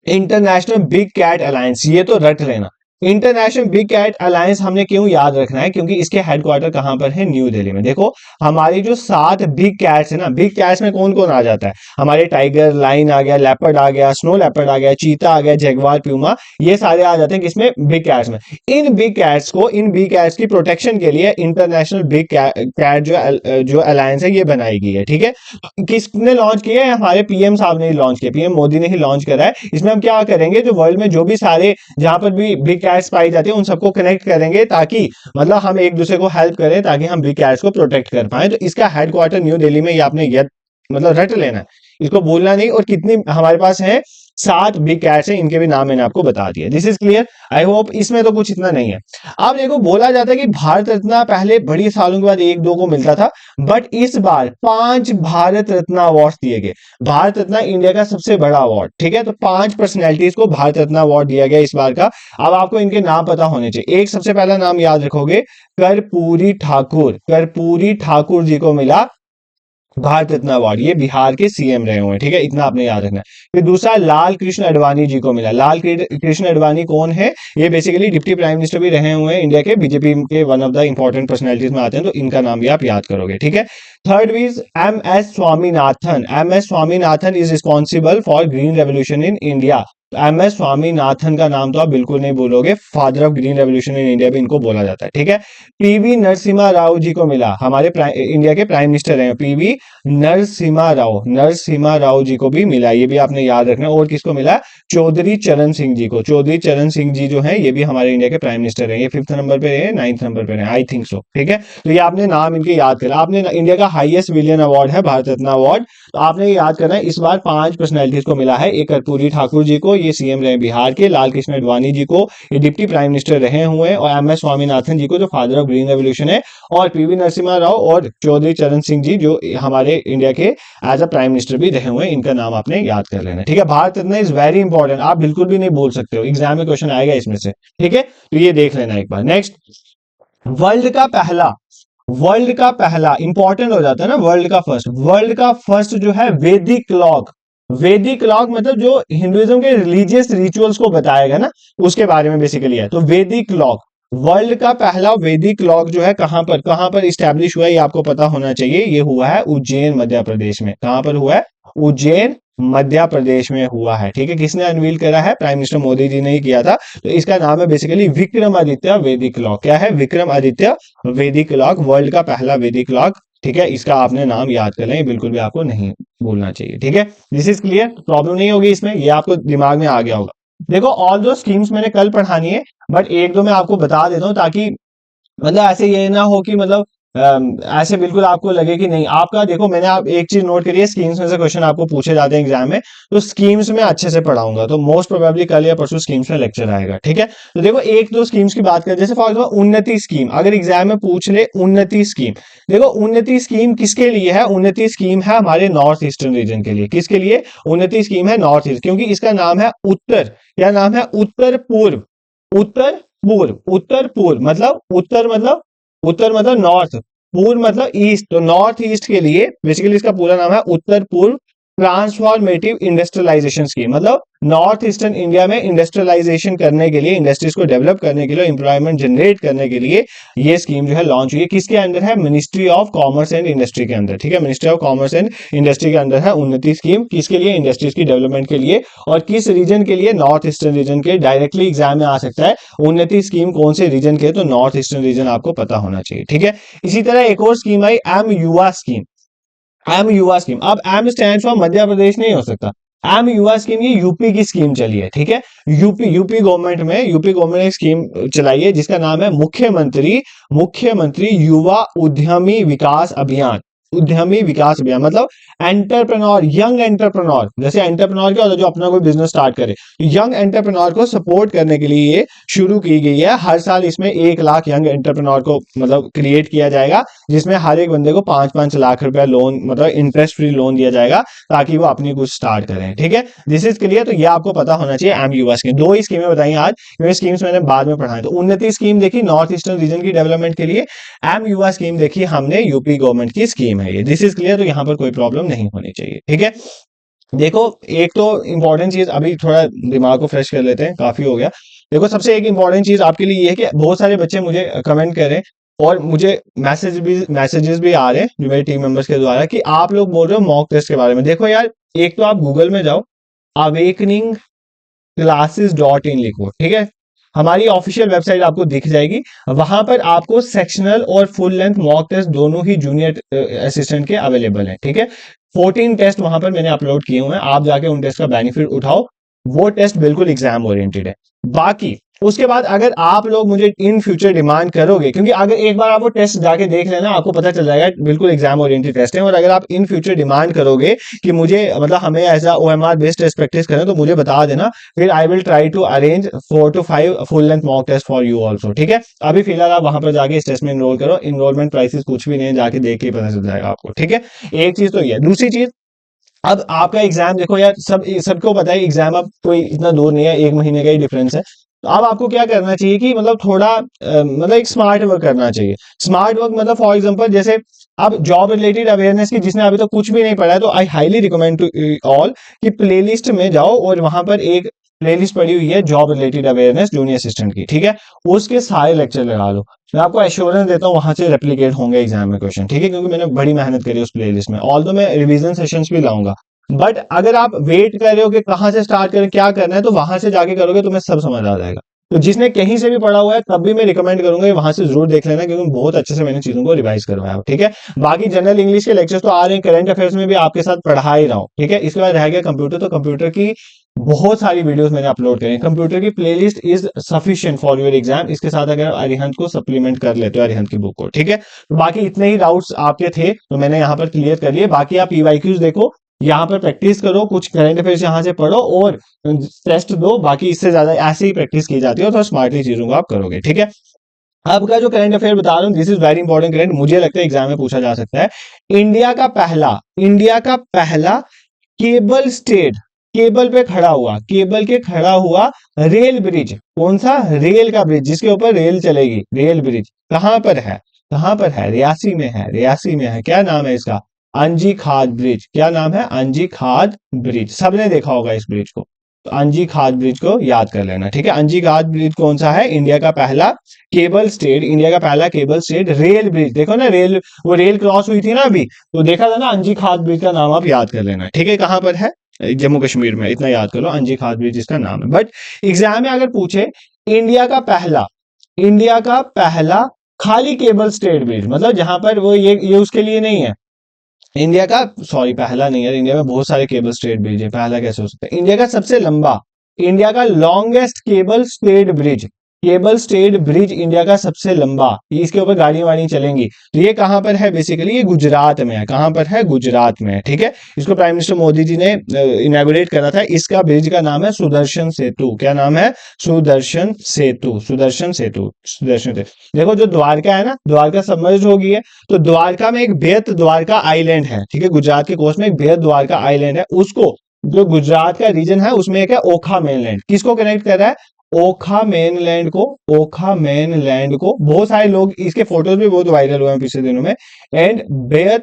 इंटरनेशनल बिग कैट अलायंस। ये तो रट लेना। इंटरनेशनल बिग कैट अलायंस हमने क्यों याद रखना है? क्योंकि इसके हेडक्वार्टर कहां पर है? न्यू दिल्ली में। देखो हमारी जो 7 बिग कैट्स है ना, बिग कैट्स में कौन कौन आ जाता है? हमारे टाइगर, लाइन आ गया, लेपर्ड आ गया, स्नो लेपर्ड आ गया, चीता आ गया, जगुआर, प्यूमा, ये सारे आ जाते हैं किसमें? बिग कैट्स में। इन बिग कैट्स की प्रोटेक्शन के लिए इंटरनेशनल बिग कैट जो अलायंस है ये बनाई गई है, ठीक है। किसने लॉन्च किया है? हमारे पीएम साहब ने ही लॉन्च किया, पीएम मोदी ने ही लॉन्च करा है। इसमें हम क्या करेंगे? जो वर्ल्ड में जो भी सारे जहां पर भी बिग कैट्स पाई जाती है उन सबको कनेक्ट करेंगे, ताकि मतलब हम एक दूसरे को हेल्प करें, ताकि हम बिग कैट्स को प्रोटेक्ट कर पाए। तो इसका हेडक्वार्टर न्यू दिल्ली में, ये आपने मतलब रट लेना है, इसको बोलना नहीं। और कितनी हमारे पास है? 7 बिग कैट्स हैं, इनके भी नाम मैंने आपको बता दिया। This is clear. I hope इसमें तो कुछ इतना नहीं है। अब देखो बोला जाता है कि भारत रत्न पहले बड़ी सालों के बाद 1-2 को मिलता था, बट इस बार 5 भारत रत्न अवार्ड दिए गए। भारत रत्न इंडिया का सबसे बड़ा अवार्ड, ठीक है। तो 5 पर्सनैलिटीज को भारत रत्न अवार्ड दिया गया इस बार का। अब आपको इनके नाम पता होने चाहिए। एक सबसे पहला नाम याद रखोगे, कर्पूरी ठाकुर। कर्पूरी ठाकुर जी को मिला भारत रत्न अवार्ड। ये बिहार के सीएम रहे हुए हैं, ठीक है, इतना आपने याद रखना है। फिर दूसरा लाल कृष्ण आडवाणी जी को मिला। लाल कृष्ण आडवाणी कौन है? ये बेसिकली डिप्टी प्राइम मिनिस्टर भी रहे हुए हैं इंडिया के, बीजेपी के one of the important personalities में आते हैं, तो इनका नाम भी आप याद करोगे, ठीक है। Third is M S. Swaminathan. M S. Swaminathan is responsible for green revolution in India. M S. Swaminathan का नाम तो आप बिल्कुल नहीं बोलोगे, father of green revolution in India भी इनको बोला जाता है, ठीक है। पीवी नरसिम्हा राव जी को मिला, हमारे इंडिया के प्राइम मिनिस्टर हैं पीवी नरसिम्हा राव। नरसिम्हा राव जी को भी मिला, ये भी आपने याद रखना। और किसको मिला? चौधरी चरण सिंह जी को। चौधरी चरण सिंह जी जो है ये भी हमारे इंडिया के प्राइम मिनिस्टर हैं। ये 5th नंबर पे है, 9th नंबर पे है, आई थिंक सो, ठीक है। तो ये आपने नाम इनके याद करा। आपने इंडिया का हाईएस्ट सिविलियन अवार्ड है भारत रत्न अवार्ड, तो आपने याद करना है। इस बार 5 पर्सनैलिटीज को मिला है। एक कर्पूरी ठाकुर जी को, ये सीएम रहे बिहार के। लाल कृष्ण आडवाणी जी को, ये डिप्टी प्राइम मिनिस्टर रहे हुए हैं। और एम.एस. स्वामीनाथन जी को, जो फादर ऑफ ग्रीन रेवोल्यूशन है। और पीवी नरसिम्हा राव और चौधरी चरण सिंह जी जो हमारे इंडिया के एज अ प्राइम मिनिस्टर भी रहे हुए हैं, इनका नाम आपने याद कर लेना, ठीक है। Bharat Ratna is very important, आप बिल्कुल भी नहीं बोल सकते हो, एग्जाम में क्वेश्चन आएगा इसमें से, ठीक है। तो ये देख लेना एक बार। नेक्स्ट, वर्ल्ड का पहला इंपॉर्टेंट हो जाता है ना, वर्ल्ड का फर्स्ट जो है वैदिक क्लॉक। वैदिक क्लॉक मतलब जो हिंदुइज्म के रिलीजियस रिचुअल्स को बताएगा ना, उसके बारे में बेसिकली है। तो वैदिक क्लॉक, वर्ल्ड का पहला वैदिक क्लॉक जो है कहां पर इस्टेब्लिश हुआ है, ये आपको पता होना चाहिए। ये हुआ है उज्जैन, मध्य प्रदेश में। कहां पर हुआ है? उज्जैन, मध्य प्रदेश में हुआ है। ठीक है, किसने अनवील करा है? प्राइम मिनिस्टर मोदी जी ने ही किया था। तो इसका नाम है बेसिकली विक्रमादित्य वैदिक क्लॉक। क्या है? विक्रमादित्य वैदिक क्लॉक, वर्ल्ड का पहला वैदिक क्लॉक। ठीक है, इसका आपने नाम याद कर लें, बिल्कुल भी आपको नहीं भूलना चाहिए। ठीक है, दिस इज क्लियर, प्रॉब्लम नहीं होगी इसमें, ये आपको दिमाग में आ गया होगा। देखो ऑल दो स्कीम्स मैंने कल पढ़ानी है, बट एक दो मैं आपको बता देता हूँ, ताकि मतलब ऐसे ये ना हो कि मतलब ऐसे बिल्कुल आपको लगे कि नहीं आपका। देखो मैंने आप एक चीज नोट करिए, स्कीम्स में से क्वेश्चन आपको पूछे जाते हैं एग्जाम में, तो स्कीम्स में अच्छे से पढ़ाऊंगा, तो मोस्ट प्रोबेबली कल या परसों स्कीम्स में लेक्चर आएगा। ठीक है, तो देखो एक दो स्कीम्स की बात करें, जैसे फॉर एग्जाम्पल उन्नति स्कीम, अगर एग्जाम में पूछ ले उन्नति स्कीम। देखो उन्नति स्कीम किसके लिए है? उन्नति स्कीम है हमारे नॉर्थ ईस्टर्न रीजन के लिए। किसके लिए उन्नति स्कीम है? नॉर्थ ईस्ट, क्योंकि इसका नाम है उत्तर, क्या नाम है? उत्तर पूर्व। उत्तर पूर्व, उत्तर पूर्व मतलब उत्तर मतलब नॉर्थ, पूर्व मतलब ईस्ट, तो नॉर्थ ईस्ट के लिए बेसिकली इसका पूरा नाम है उत्तर पूर्व ट्रांसफॉर्मेटिव इंडस्ट्रियलाइजेशन स्कीम। मतलब नॉर्थ ईस्टर्न इंडिया में इंडस्ट्रियलाइजेशन करने के लिए, इंडस्ट्रीज को डेवलप करने के लिए, एम्प्लॉयमेंट जनरेट करने के लिए ये स्कीम जो है लॉन्च हुई है। किसके अंदर है? Ministry of commerce and industry के अंदर। ठीक है, ministry of commerce and industry के अंदर है उन्नति स्कीम। किसके लिए? इंडस्ट्रीज की डेवलपमेंट के लिए। और किस रीजन के लिए? नॉर्थ ईस्टर्न रीजन के। डायरेक्टली एग्जाम में आ सकता है उन्नति स्कीम कौन से रीजन के? तो नॉर्थ ईस्टर्न रीजन आपको पता होना चाहिए। ठीक है, इसी तरह एक और स्कीम आई एम युवा स्कीम। एम युवा स्कीम, अब M stand for Madhya Pradesh नहीं हो सकता, एम युवा स्कीम ये यूपी की स्कीम चली है। ठीक है, यूपी गवर्नमेंट ने स्कीम चलाई है जिसका नाम है मुख्यमंत्री युवा उद्यमी विकास अभियान। उद्यमी विकास अभियान मतलब एंटरप्रेन्योर, यंग एंटरप्रेन्योर, जैसे एंटरप्रेन्योर क्या होता है? जो अपना कोई बिजनेस स्टार्ट करे। यंग एंटरप्रेन्योर को सपोर्ट करने के लिए ये शुरू की गई है। हर साल इसमें 1 लाख यंग एंटरप्रेन्योर को मतलब क्रिएट किया जाएगा, जिसमें हर एक बंदे को 5-5 लाख रुपया लोन, मतलब इंटरेस्ट फ्री लोन दिया जाएगा, ताकि वो अपनी कुछ स्टार्ट करें। ठीक है, दिस इज क्लियर। तो ये आपको पता होना चाहिए एम युवा स्कीम। दो ही स्कीमें बताई आज, क्योंकि स्कीम्स मैंने बाद में पढ़ाई। तो उन्नति स्कीम देखी नॉर्थ ईस्टर्न रीजन की डेवलपमेंट के लिए, एम युवा स्कीम देखी हमने यूपी गवर्नमेंट की स्कीम है ये। दिस इज क्लियर, तो यहाँ पर कोई प्रॉब्लम नहीं होनी चाहिए। ठीक है, देखो एक तो इंपॉर्टेंट चीज, अभी थोड़ा दिमाग को फ्रेश कर लेते हैं, काफी हो गया। देखो सबसे एक इंपॉर्टेंट चीज आपके लिए ये है कि बहुत सारे बच्चे मुझे कमेंट करें और मुझे मैसेजेस भी आ रहे हैं जो मेरे टीम मेंबर्स के द्वारा, कि आप लोग बोल रहे हो मॉक टेस्ट के बारे में। देखो यार, एक तो आप गूगल में जाओ, अवेकनिंग classes.in लिखो। ठीक है, हमारी ऑफिशियल वेबसाइट आपको दिख जाएगी, वहां पर आपको सेक्शनल और फुल लेंथ मॉक टेस्ट दोनों ही जूनियर असिस्टेंट के अवेलेबल हैं। ठीक है, 14 टेस्ट वहां पर मैंने अपलोड किए हुए हैं, आप जाके उन टेस्ट का बेनिफिट उठाओ। वो टेस्ट बिल्कुल एग्जाम ओरिएंटेड है। बाकी उसके बाद अगर आप लोग मुझे इन फ्यूचर डिमांड करोगे, क्योंकि अगर एक बार आप वो टेस्ट जाके देख लेना, आपको पता चल जाएगा बिल्कुल एग्जाम ओरिएंटेड टेस्ट है। और अगर आप इन फ्यूचर डिमांड करोगे कि मुझे मतलब हमें ऐसा OMR बेस्ड टेस्ट प्रैक्टिस करें, तो मुझे बता देना, फिर I will try to arrange 4 to 5 full length mock test for you also. ठीक है, अभी फिलहाल आप वहां पर जाके इस टेस्ट में इनरोल करो, इनरोलमेंट प्राइसेस कुछ भी नहीं है, जाके देख के पता चल जाएगा आपको। ठीक है, एक चीज तो ये। दूसरी चीज, अब आपका एग्जाम देखो यार, सबको पता है एग्जाम अब कोई इतना दूर नहीं है, 1 महीने का ही डिफरेंस है। तो अब आपको क्या करना चाहिए कि मतलब थोड़ा मतलब एक स्मार्ट वर्क करना चाहिए। स्मार्ट वर्क मतलब फॉर एग्जांपल जैसे अब जॉब रिलेटेड अवेयरनेस की जिसने अभी तक कुछ भी नहीं पढ़ा है, तो I highly recommend to all कि प्लेलिस्ट में जाओ और वहां पर एक प्लेलिस्ट पड़ी हुई है job related awareness junior assistant की। ठीक है, उसके सारे लेक्चर लगा लो, मैं आपको एश्योरेंस देता हूँ वहां से रेप्लिकेट होंगे एग्जाम में क्वेश्चन। ठीक है, क्योंकि मैंने बड़ी मेहनत करी उस प्लेलिस्ट में, ऑल दो मैं रिवीजन सेशंस भी लाऊंगा। बट अगर आप वेट कर रहे हो कि कहां से स्टार्ट करें, क्या करना है, तो वहां से जाके करोगे तुम्हें सब समझ आ जाएगा। तो जिसने कहीं से भी पढ़ा हुआ है तब भी मैं रिकमेंड करूंगा वहां से जरूर देख लेना, क्योंकि बहुत अच्छे से मैंने चीजों को रिवाइज करवाया। ठीक है, बाकी जनरल इंग्लिश के लेक्चर्स तो आ रहे हैं, करंट अफेयर्स में भी आपके साथ पढ़ा ही रहा हूं। ठीक है, इसके बाद रह गया कंप्यूटर, तो कंप्यूटर की बहुत सारी वीडियोस मैंने अपलोड करी। कंप्यूटर की playlist is sufficient for your exam. इसके साथ अगर अरिहंत को सप्लीमेंट कर लेते हो, अरिहंत की बुक को। ठीक है, तो बाकी इतने ही डाउट्स आपके थे तो मैंने यहाँ पर क्लियर कर लिए। बाकी आप पीवाईक्यूज देखो, यहाँ पर प्रैक्टिस करो, कुछ करंट अफेयर्स यहाँ से पढ़ो और टेस्ट दो। बाकी इससे ज्यादा ऐसे ही प्रैक्टिस की जाती है, तो स्मार्टली चीजों को आप करोगे। ठीक है, अब का जो करंट अफेयर बता रहा हूँ, this is very important current, मुझे लगता है एग्जाम में पूछा जा सकता है। इंडिया का पहला केबल स्टेड, केबल पे खड़ा हुआ, केबल के खड़ा हुआ रेल ब्रिज, कौन सा? रेल का ब्रिज, जिसके ऊपर रेल चलेगी, रेल ब्रिज कहां पर है? कहां पर है? रियासी में है, रियासी में है। क्या नाम है इसका? अंजी खाद ब्रिज। क्या नाम है? अंजी खाद ब्रिज। सबने देखा होगा इस ब्रिज को, तो अंजी खाद ब्रिज को याद कर लेना। ठीक है, अंजी खाद ब्रिज कौन सा है? इंडिया का पहला केबल स्टेट, इंडिया का पहला केबल स्टेट रेल ब्रिज। देखो ना, रेल, वो रेल क्रॉस हुई थी ना अभी, तो देखा था ना, अंजी खाद ब्रिज का नाम आप याद कर लेना। ठीक है, कहां पर है? जम्मू कश्मीर में, इतना याद करो, अंजी खास ब्रिज इसका नाम है। बट एग्जाम में अगर पूछे इंडिया का पहला खाली केबल स्टेट ब्रिज, मतलब जहां पर वो ये उसके लिए नहीं है इंडिया का, सॉरी पहला नहीं है, इंडिया में बहुत सारे केबल स्टेट ब्रिज है, पहला कैसे हो सकता है? इंडिया का सबसे लंबा, इंडिया का longest cable stayed bridge India का सबसे लंबा, इसके ऊपर गाड़ियां वाड़ियां चलेंगी। तो ये कहां पर है? बेसिकली ये गुजरात में है। कहां पर है? गुजरात में है, ठीक है। इसको प्राइम मिनिस्टर मोदी जी ने इनॉग्रेट करा था। इसका ब्रिज का नाम है सुदर्शन सेतु। क्या नाम है? सुदर्शन सेतु, सुदर्शन सेतु, सुदर्शन सेतु। देखो जो द्वारका है ना, द्वारका सबमर्ज हो गई है, तो द्वारका में एक बेहद द्वारका आइलैंड है, ठीक है, गुजरात के कोस्ट में एक बेहद द्वारका आइलैंड है, उसको जो गुजरात का रीजन है उसमें एक है ओखा मेनलैंड। किसको कनेक्ट कर रहा है? ओखा मेनलैंड को। बहुत सारे लोग, इसके फोटोज भी बहुत वायरल हुए हैं पिछले दिनों में। एंड बेहद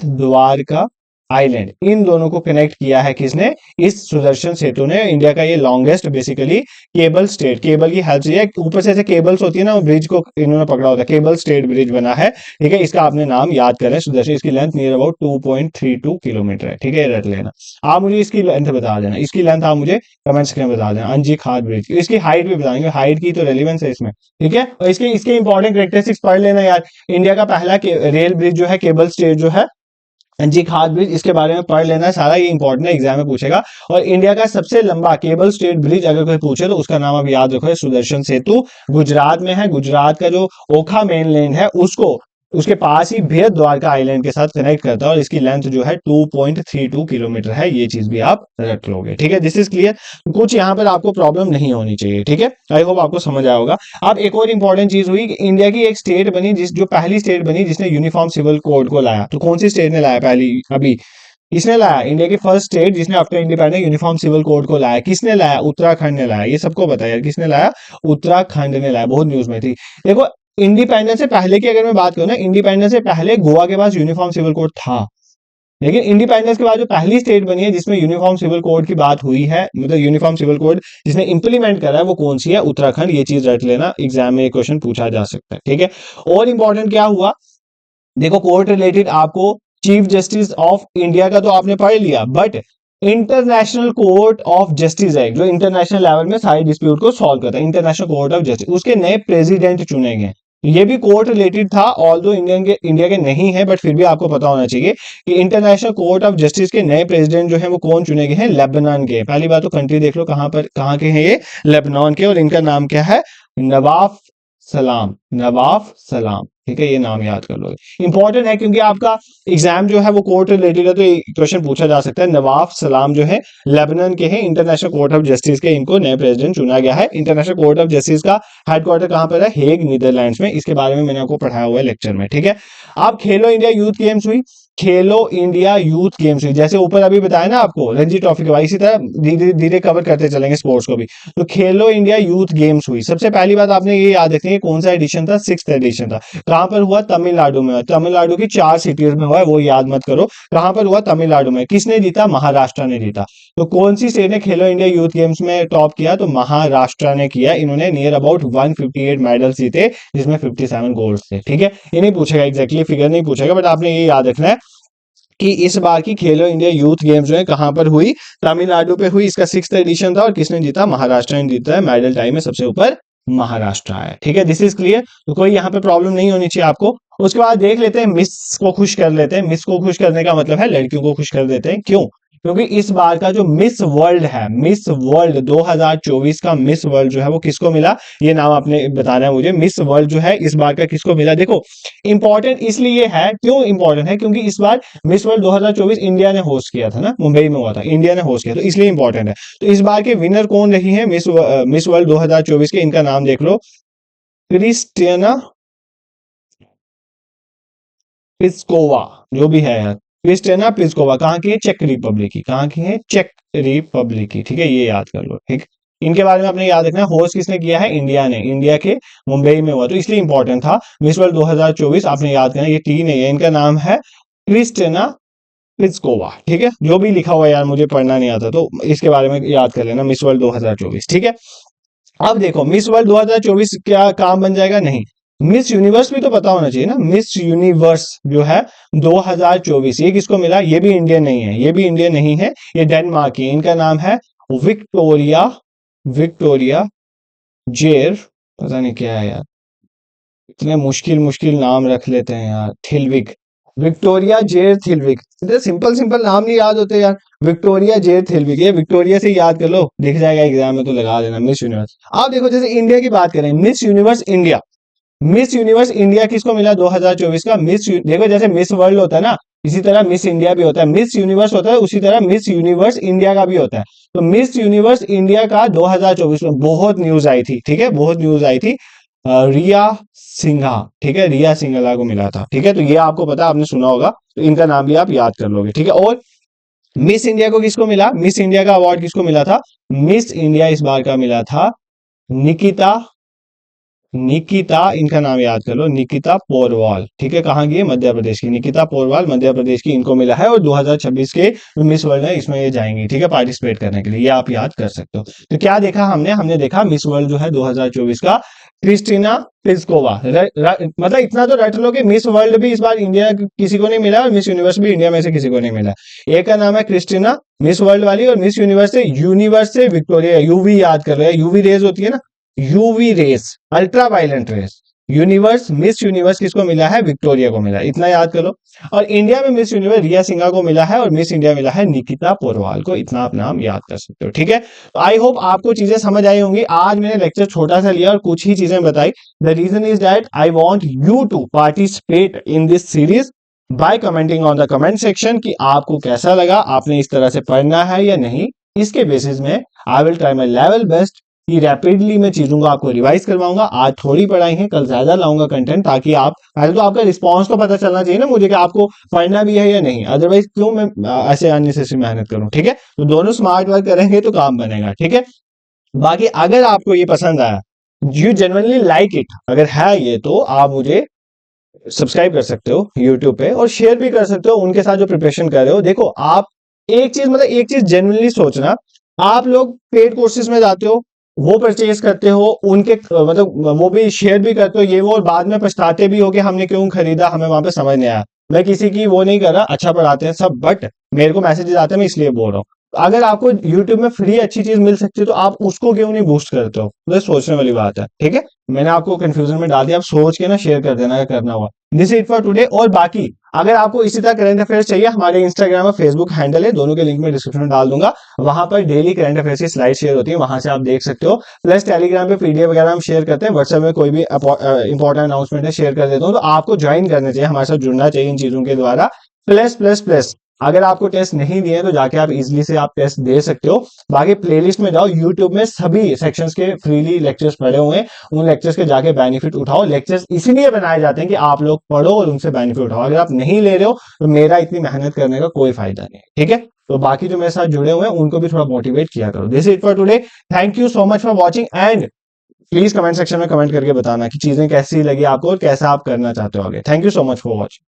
द्वारका आइलैंड, इन दोनों को कनेक्ट किया है किसने? इस सुदर्शन सेतु ने। इंडिया का ये longest basically cable stayed, cable की हेल्प से, ऊपर से ऐसे केबल्स होती है ना, ब्रिज को इन्होंने पकड़ा होता है, केबल स्टेट ब्रिज बना है, ठीक है। इसका आपने नाम याद करें, सुदर्शन। इसकी लेंथ नियर अबाउट 2.32 किलोमीटर है, ठीक है, रट लेना। आप मुझे इसकी लेंथ बता देना, इसकी लेंथ आप मुझे कमेंट्स में बता देना। अंजी खाद ब्रिज, इसकी हाइट भी बताएंगे, हाइट की तो रेलिवेंस है इसमें, ठीक है। और इसके इंपॉर्टेंट कैरेक्टरिस्टिक्स पढ़ लेना यार। इंडिया का पहला रेल ब्रिज जो है, केबल स्टेट जो है, जी खाद ब्रिज, इसके बारे में पढ़ लेना सारा, ये इंपॉर्टेंट है, एग्जाम में पूछेगा। और इंडिया का सबसे लंबा केबल स्टेट ब्रिज अगर कोई पूछे तो उसका नाम आप याद रखो, सुदर्शन सेतु, गुजरात में है। गुजरात का जो ओखा मेनलैंड है उसको, उसके पास ही बेहद द्वारका आइलैंड के साथ कनेक्ट करता है, और इसकी लेंथ जो है 2.32 किलोमीटर है। ये चीज भी आप रख लोगे, ठीक है। This is clear. कुछ यहाँ पर आपको प्रॉब्लम नहीं होनी चाहिए, ठीक है। आई होप आपको समझ आया होगा। अब एक और इंपॉर्टेंट चीज हुई कि इंडिया की एक स्टेट बनी, जो पहली स्टेट बनी जिसने यूनिफॉर्म सिविल कोड को लाया। तो कौन सी स्टेट ने लाया? पहली अभी इसने लाया, इंडिया की फर्स्ट स्टेट जिसने after independence uniform civil code को लाया। किसने लाया? उत्तराखंड ने लाया। ये सबको पता है यार, किसने लाया? उत्तराखंड ने लाया, बहुत न्यूज में थी। देखो इंडिपेंडेंस से पहले की अगर मैं बात करूं ना, इंडिपेंडेंस से पहले गोवा के पास यूनिफॉर्म सिविल कोड था, लेकिन इंडिपेंडेंस के बाद जो पहली स्टेट बनी है जिसमें यूनिफॉर्म सिविल कोड की बात हुई है, मतलब यूनिफॉर्म सिविल कोड जिसने इंप्लीमेंट करा है, वो कौन सी है? उत्तराखंड। ये चीज रट लेना, एग्जाम में क्वेश्चन पूछा जा सकता है, ठीक है। और इंपॉर्टेंट क्या हुआ, देखो कोर्ट रिलेटेड आपको चीफ जस्टिस ऑफ इंडिया का तो आपने पढ़ लिया, but international court of justice act, जो इंटरनेशनल लेवल में सारे डिस्प्यूट को सॉल्व करता है, इंटरनेशनल कोर्ट ऑफ जस्टिस, उसके नए प्रेसिडेंट चुने गए। ये भी कोर्ट रिलेटेड था, ऑल्दो इंडिया के नहीं है, बट फिर भी आपको पता होना चाहिए कि इंटरनेशनल कोर्ट ऑफ जस्टिस के नए प्रेसिडेंट जो है वो कौन चुने गए हैं? लेबनान के। पहली बात तो कंट्री देख लो कहां पर, कहां के हैं ये? लेबनान के। और इनका नाम क्या है? नवाफ सलाम, ठीक है, ये नाम याद कर लो, इंपॉर्टेंट है क्योंकि आपका एग्जाम जो है वो कोर्ट रिलेटेड है, तो ये क्वेश्चन पूछा जा सकता है। नवाफ सलाम जो है लेबनान के हैं, इंटरनेशनल कोर्ट ऑफ जस्टिस के इनको नए प्रेसिडेंट चुना गया है। इंटरनेशनल कोर्ट ऑफ जस्टिस का हेडक्वार्टर कहां पर है? हेग, नीदरलैंड्स में। इसके बारे में मैंने आपको पढ़ाया हुआ है लेक्चर में, ठीक है। अब खेलो इंडिया यूथ गेम्स हुई, खेलो इंडिया यूथ गेम्स हुई, जैसे ऊपर अभी बताया ना आपको रणजी ट्रॉफी के बाद, इसी तरह धीरे धीरे कवर करते चलेंगे स्पोर्ट्स को भी। तो खेलो इंडिया यूथ गेम्स हुई। सबसे पहली बात आपने ये याद रखनी है, कौन सा एडिशन था? 6th एडिशन था। कहां पर हुआ? तमिलनाडु में। तमिलनाडु की 4 सिटीज में हुआ है, वो याद मत करो। कहां पर हुआ? तमिलनाडु में। किसने जीता? महाराष्ट्र ने जीता। तो कौन सी स्टेट ने खेलो इंडिया यूथ गेम्स में टॉप किया? तो महाराष्ट्र ने किया। इन्होंने नियर अबाउट 158 मेडल जीते, जिसमें 57 गोल्ड थे, ठीक है। ये नहीं पूछेगा, एग्जैक्टली फिगर नहीं पूछेगा, बट आपने ये याद रखना है कि इस बार की खेलो इंडिया यूथ गेम्स जो है कहां पर हुई? तमिलनाडु पे हुई। इसका 6th एडिशन था, और किसने जीता? महाराष्ट्र ने जीता है। मेडल टाइम में सबसे ऊपर महाराष्ट्र है, ठीक है। This is clear. तो कोई यहाँ पे प्रॉब्लम नहीं होनी चाहिए आपको। उसके बाद देख लेते हैं, मिस को खुश कर लेते हैं। मिस को खुश करने का मतलब है लड़कियों को खुश कर देते हैं। क्यों? क्योंकि इस बार का जो मिस वर्ल्ड है, मिस वर्ल्ड 2024 का मिस वर्ल्ड जो है वो किसको मिला? ये नाम आपने बताना है मुझे। मिस वर्ल्ड जो है इस बार का किसको मिला? देखो इंपॉर्टेंट इसलिए है, क्यों इंपॉर्टेंट है? क्योंकि इस बार मिस वर्ल्ड 2024 इंडिया ने होस्ट किया था ना, मुंबई में हुआ था, इंडिया ने होस्ट किया, तो इसलिए इंपॉर्टेंट है। तो इस बार के विनर कौन रही है मिस वर्ल्ड 2024 के? इनका नाम देख लो, क्रिस्टियाना प्लिस्कोवा, जो भी है यार, क्रिस्टियाना प्लिस्कोवा। कहाँ की है? चेक रिपब्लिक की। कहाँ की है? चेक रिपब्लिक की, ठीक है, ये याद कर लो, ठीक। इनके बारे में आपने याद रखना है, होस्ट किसने किया है? इंडिया ने। इंडिया के मुंबई में हुआ, तो इसलिए इंपॉर्टेंट था। मिस वर्ल्ड 2024 आपने याद करना, ये टीन है, इनका नाम है क्रिस्टियाना प्लिस्कोवा, ठीक है। जो भी लिखा हुआ यार मुझे पढ़ना नहीं आता, तो इसके बारे में याद कर लेना, मिस वर्ल्ड 2024, ठीक है। अब देखो मिस वर्ल्ड 2024 क्या काम बन जाएगा? नहीं, मिस यूनिवर्स भी तो पता होना चाहिए ना, मिस यूनिवर्स जो है 2024, ये किसको मिला? ये भी इंडियन नहीं है, ये भी इंडियन नहीं है, ये डेनमार्क की, इनका नाम है विक्टोरिया, विक्टोरिया जेर, पता नहीं क्या है यार, इतने मुश्किल मुश्किल नाम रख लेते हैं यार, थिलविक, विक्टोरिया जेर थिलविक, इतने सिंपल सिंपल नाम नहीं याद होते यार, विक्टोरिया जेर थिलविक, ये विक्टोरिया से याद कर लो, दिख जाएगा एग्जाम में तो लगा देना। मिस यूनिवर्स, आप देखो जैसे इंडिया की बात करें, miss universe India, miss universe India किसको मिला 2024 का? देखो जैसे मिस वर्ल्ड होता है ना, इसी तरह मिस इंडिया भी होता है, मिस यूनिवर्स होता है, उसी तरह मिस यूनिवर्स इंडिया का भी होता है। तो मिस यूनिवर्स इंडिया का 2024 में बहुत न्यूज आई थी, ठीक है, बहुत न्यूज आई थी, रिया सिन्हा, ठीक है, रिया सिंघला को मिला था, ठीक है, तो ये आपको पता, आपने सुना होगा, तो इनका नाम भी आप याद कर लोगे, ठीक है। और मिस इंडिया को किसको मिला? मिस इंडिया का अवार्ड किसको मिला था? मिस इंडिया इस बार का मिला था निकिता, निकिता, इनका नाम याद कर लो, निकिता पोरवाल, ठीक है, कहाँ की है? मध्य प्रदेश की, निकिता पोरवाल मध्य प्रदेश की, इनको मिला है, और 2026 के मिस वर्ल्ड है, इसमें ये जाएंगी, ठीक है, पार्टिसिपेट करने के लिए, ये आप याद कर सकते हो। तो क्या देखा हमने? हमने देखा मिस वर्ल्ड जो है 2024 का क्रिस्टीना प्लिस्कोवा, मतलब इतना तो रट लो कि मिस वर्ल्ड भी इस बार इंडिया किसी को नहीं मिला, और मिस यूनिवर्स भी इंडिया में से किसी को नहीं मिला। एक का नाम है क्रिस्टीना मिस वर्ल्ड वाली, और मिस यूनिवर्स से विक्टोरिया, यूवी याद कर रहे हैं, यूवी रेज होती है ना, UV rays, ultra violent rays, universe, miss universe किसको मिला है? विक्टोरिया को मिला, इतना याद करो। और इंडिया में मिस यूनिवर्स रिया सिंघा को मिला है, और मिस इंडिया मिला है निकिता पोरवाल को, इतना आप नाम याद कर सकते हो, ठीक है। तो आई होप आपको चीजें समझ आई होंगी। आज मैंने लेक्चर छोटा सा लिया और कुछ ही चीजें बताई। The reason is that I want you to participate in this series by commenting on the comment section कि आपको कैसा लगा, आपने इस तरह से पढ़ना है या नहीं। इसके बेसिस में आई will try my level best कि रैपिडली मैं चीजों को आपको रिवाइज करवाऊंगा। आज थोड़ी पढ़ाई है, कल ज्यादा लाऊंगा कंटेंट, ताकि आप पहले तो आपका रिस्पांस तो पता चलना चाहिए ना मुझे कि आपको पढ़ना भी है या नहीं, अदरवाइज क्यों मैं ऐसे अननेसेसरी मेहनत करूं, ठीक है। तो दोनों स्मार्ट वर्क करेंगे तो काम बनेगा, ठीक है। बाकी अगर आपको ये पसंद आया, यू जेन्युइनली लाइक इट, अगर है ये, तो आप मुझे सब्सक्राइब कर सकते हो यूट्यूब पे, और शेयर भी कर सकते हो उनके साथ जो प्रिपरेशन कर रहे हो। देखो आप एक चीज जेन्युइनली सोचना, आप लोग पेड कोर्सेज में जाते हो, वो परचेज करते हो, उनके मतलब वो भी शेयर भी करते हो ये वो, और बाद में पछताते भी हो कि हमने क्यों खरीदा, हमें वहां पे समझ नहीं आया। मैं किसी की वो नहीं कर रहा, अच्छा पढ़ाते हैं सब, बट मेरे को मैसेजेस आते हैं, मैं इसलिए बोल रहा हूँ। अगर आपको YouTube में फ्री अच्छी चीज मिल सकती है तो आप उसको क्यों नहीं बूस्ट करते हो? मतलब सोचने वाली बात है, ठीक है। मैंने आपको कंफ्यूजन में डाल दिया, आप सोच के ना शेयर कर देना अगर करना हुआ। This it for today. और बाकी अगर आपको इसी तरह करंट अफेयर्स चाहिए, हमारे इंस्टाग्राम और फेसबुक हैंडल है, दोनों के लिंक में डिस्क्रिप्शन में डाल दूंगा, वहां पर डेली करंट अफेयर्स की स्लाइड शेयर होती है, वहां से आप देख सकते हो। प्लस टेलीग्राम पे पीडीएफ वगैरह हम शेयर करते हैं, व्हाट्सएप में कोई भी इंपॉर्टेंट अनाउंसमेंट है शेयर कर देता हूँ, तो आपको ज्वाइन करना चाहिए, हमारे साथ जुड़ना चाहिए इन चीजों के द्वारा। प्लस प्लस प्लस अगर आपको टेस्ट नहीं दिए तो जाके आप इजीली से आप टेस्ट दे सकते हो। बाकी प्लेलिस्ट में जाओ, यूट्यूब में सभी सेक्शंस के फ्रीली लेक्चर्स पड़े हुए हैं, उन लेक्चर्स के जाके बेनिफिट उठाओ। लेक्चर्स इसीलिए बनाए जाते हैं कि आप लोग पढ़ो और उनसे बेनिफिट उठाओ। अगर आप नहीं ले रहे हो तो मेरा इतनी मेहनत करने का कोई फायदा नहीं है, ठीक है। तो बाकी जो मेरे साथ जुड़े हुए हैं उनको भी थोड़ा मोटिवेट किया करो। This it for today, thank you so much for watching, and please comment section में कमेंट करके बताना कि चीजें कैसी लगी आपको और कैसा आप करना चाहते हो आगे। Thank you so much for watching.